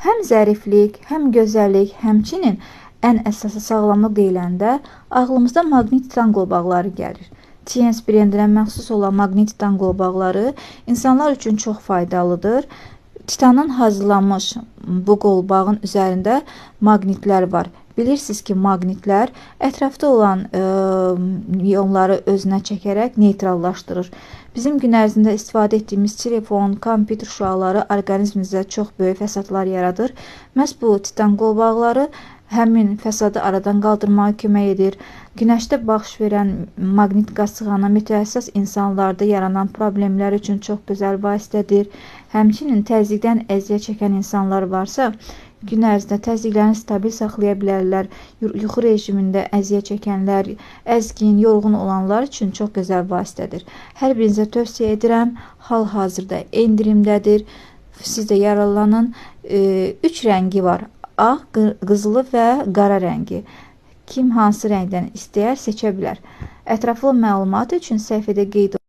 Həm zəriflik, həm gözəllik, həmçinin ən əsası sağlamlıq deyiləndə ağlımızda maqnit titan qolbaqları gəlir. TNS brendinə məxsus olan maqnit titan qolbaqları insanlar üçün çox faydalıdır. Titanın hazırlanmış bu qolbağın üzərində maqnitlər var. Bilirsiniz ki, maqnitlər ətrafda olan ionları özünə çəkərək neytrallaşdırır. Bizim gün ərzində istifadə etdiyimiz telefon, kompüter şüaları orqanizmimizdə çox böyük fəsadlar yaradır. Məhz bu titan qolbaqları həmin fəsadı aradan qaldırmağa kömək edir. Günəşdə baş verən maqnit qasığana meteohəssas insanlarda yaranan problemlər üçün çox gözəl vasitədir. Həmçinin təzyiqdən əziyyət çəkən insanlar varsa, gün ərzində təzyiqlərini stabil saxlaya bilərlər. Yuxu rejimində əziyyət çəkənlər, əzgin, yorğun olanlar üçün çox gözəl vasitədir. Hər birinizə tövsiyə edirəm. Hal-hazırda endirimdədir. Siz də yararlanın. 3 rəngi var. Ağ, qızılı və qara rəngi. Kim hansı rəngdən istəyər seçə bilər. Ətraflı məlumat üçün səhifədə qeyd olunur.